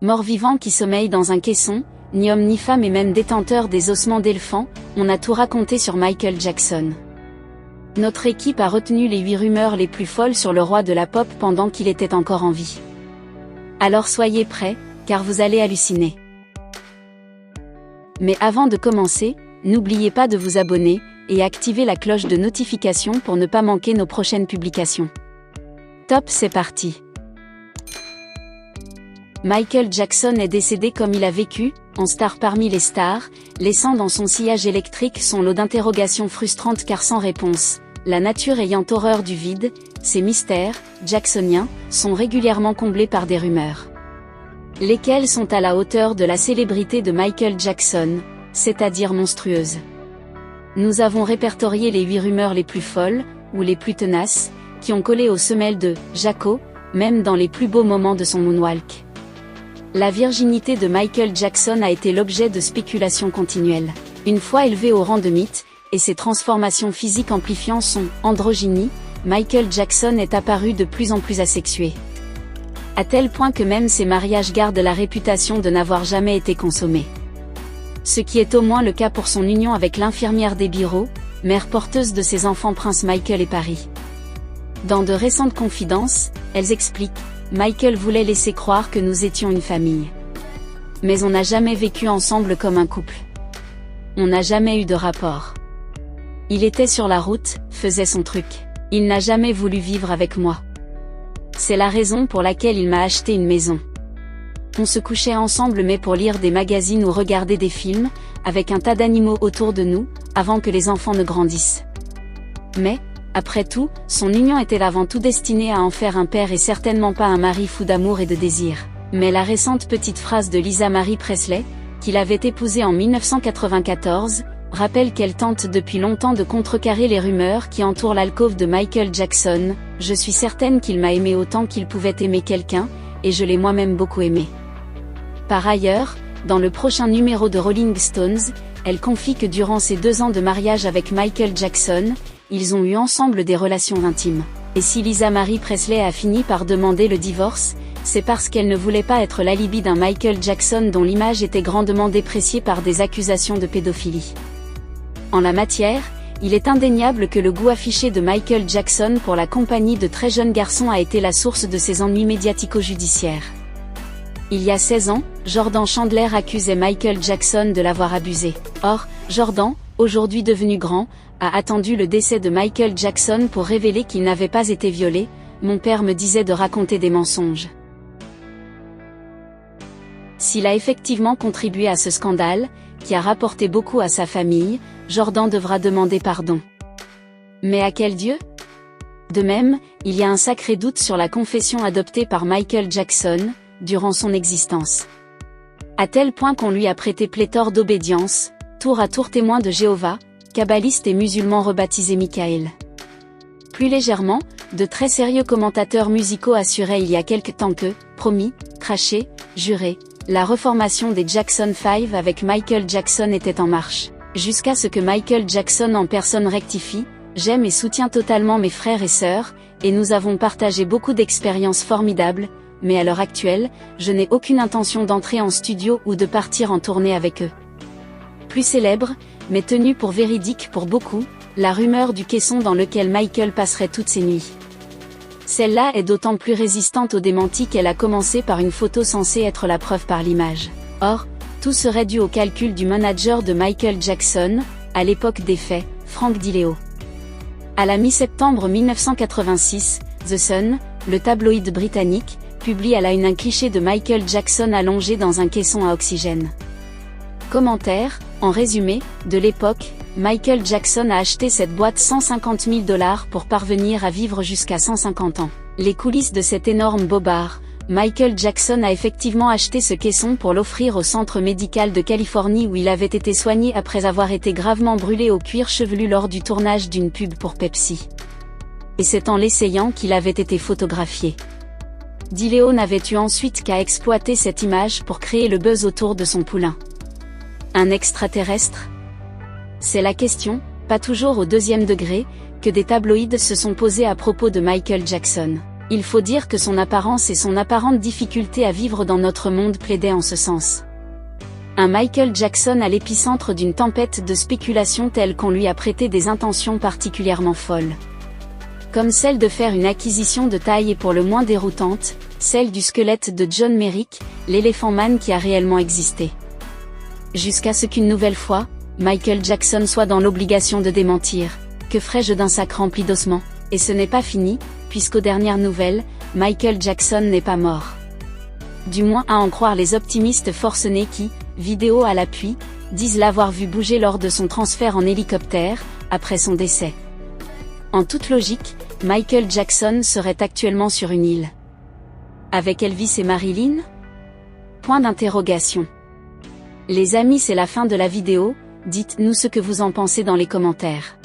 Mort-vivant qui sommeille dans un caisson, ni homme ni femme et même détenteur des ossements d'éléphant, on a tout raconté sur Michael Jackson. Notre équipe a retenu les 8 rumeurs les plus folles sur le roi de la pop pendant qu'il était encore en vie. Alors soyez prêts, car vous allez halluciner. Mais avant de commencer, n'oubliez pas de vous abonner, et activer la cloche de notification pour ne pas manquer nos prochaines publications. Top, c'est parti. Michael Jackson est décédé comme il a vécu, en star parmi les stars, laissant dans son sillage électrique son lot d'interrogations frustrantes car sans réponse. La nature ayant horreur du vide, ces mystères, jacksoniens, sont régulièrement comblés par des rumeurs. Lesquelles sont à la hauteur de la célébrité de Michael Jackson, c'est-à-dire monstrueuses. Nous avons répertorié les 8 rumeurs les plus folles, ou les plus tenaces, qui ont collé aux semelles de Jacko, même dans les plus beaux moments de son moonwalk. La virginité de Michael Jackson a été l'objet de spéculations continuelles. Une fois élevé au rang de mythe, et ses transformations physiques amplifiant son androgynie, Michael Jackson est apparu de plus en plus asexué. À tel point que même ses mariages gardent la réputation de n'avoir jamais été consommés. Ce qui est au moins le cas pour son union avec l'infirmière Debbie Rowe, mère porteuse de ses enfants Prince Michael et Paris. Dans de récentes confidences, elles expliquent, Michael voulait laisser croire que nous étions une famille. Mais on n'a jamais vécu ensemble comme un couple. On n'a jamais eu de rapport. Il était sur la route, faisait son truc. Il n'a jamais voulu vivre avec moi. C'est la raison pour laquelle il m'a acheté une maison. On se couchait ensemble mais pour lire des magazines ou regarder des films, avec un tas d'animaux autour de nous, avant que les enfants ne grandissent. Mais, après tout, son union était avant tout destinée à en faire un père et certainement pas un mari fou d'amour et de désir. Mais la récente petite phrase de Lisa Marie Presley, qu'il avait épousée en 1994, rappelle qu'elle tente depuis longtemps de contrecarrer les rumeurs qui entourent l'alcôve de Michael Jackson. Je suis certaine qu'il m'a aimé autant qu'il pouvait aimer quelqu'un, et je l'ai moi-même beaucoup aimé. Par ailleurs, dans le prochain numéro de Rolling Stones, elle confie que durant ses 2 ans de mariage avec Michael Jackson, ils ont eu ensemble des relations intimes. Et si Lisa Marie Presley a fini par demander le divorce, c'est parce qu'elle ne voulait pas être l'alibi d'un Michael Jackson dont l'image était grandement dépréciée par des accusations de pédophilie. En la matière, il est indéniable que le goût affiché de Michael Jackson pour la compagnie de très jeunes garçons a été la source de ses ennuis médiatico-judiciaires. Il y a 16 ans, Jordan Chandler accusait Michael Jackson de l'avoir abusé. Or, Jordan, aujourd'hui devenu grand, a attendu le décès de Michael Jackson pour révéler qu'il n'avait pas été violé. Mon père me disait de raconter des mensonges. S'il a effectivement contribué à ce scandale, qui a rapporté beaucoup à sa famille, Jordan devra demander pardon. Mais à quel Dieu ? De même, il y a un sacré doute sur la confession adoptée par Michael Jackson, durant son existence. À tel point qu'on lui a prêté pléthore d'obédience, tour à tour témoin de Jéhovah, kabbaliste et musulman rebaptisé Michael. Plus légèrement, de très sérieux commentateurs musicaux assuraient il y a quelque temps que, promis, craché, juré, la reformation des Jackson 5 avec Michael Jackson était en marche. Jusqu'à ce que Michael Jackson en personne rectifie, j'aime et soutiens totalement mes frères et sœurs, et nous avons partagé beaucoup d'expériences formidables, mais à l'heure actuelle, je n'ai aucune intention d'entrer en studio ou de partir en tournée avec eux. Plus célèbre, mais tenue pour véridique pour beaucoup, la rumeur du caisson dans lequel Michael passerait toutes ses nuits. Celle-là est d'autant plus résistante au démenti qu'elle a commencé par une photo censée être la preuve par l'image. Or, tout serait dû au calcul du manager de Michael Jackson, à l'époque des faits, Frank DiLeo. À la mi-septembre 1986, The Sun, le tabloïd britannique, publie à la une un cliché de Michael Jackson allongé dans un caisson à oxygène. Commentaire, en résumé, de l'époque, Michael Jackson a acheté cette boîte $150 000 pour parvenir à vivre jusqu'à 150 ans. Les coulisses de cet énorme bobard, Michael Jackson a effectivement acheté ce caisson pour l'offrir au centre médical de Californie où il avait été soigné après avoir été gravement brûlé au cuir chevelu lors du tournage d'une pub pour Pepsi. Et c'est en l'essayant qu'il avait été photographié. DiLeo n'avait eu ensuite qu'à exploiter cette image pour créer le buzz autour de son poulain. Un extraterrestre ? C'est la question, pas toujours au 2e degré, que des tabloïds se sont posés à propos de Michael Jackson. Il faut dire que son apparence et son apparente difficulté à vivre dans notre monde plaidaient en ce sens. Un Michael Jackson à l'épicentre d'une tempête de spéculation telle qu'on lui a prêté des intentions particulièrement folles. Comme celle de faire une acquisition de taille et pour le moins déroutante, celle du squelette de John Merrick, l'éléphant man qui a réellement existé. Jusqu'à ce qu'une nouvelle fois, Michael Jackson soit dans l'obligation de démentir. Que ferais-je d'un sac rempli d'ossements? Et ce n'est pas fini, puisqu'aux dernières nouvelles, Michael Jackson n'est pas mort. Du moins à en croire les optimistes forcenés qui, vidéo à l'appui, disent l'avoir vu bouger lors de son transfert en hélicoptère, après son décès. En toute logique, Michael Jackson serait actuellement sur une île. Avec Elvis et Marilyn? Point d'interrogation. Les amis, c'est la fin de la vidéo, dites-nous ce que vous en pensez dans les commentaires.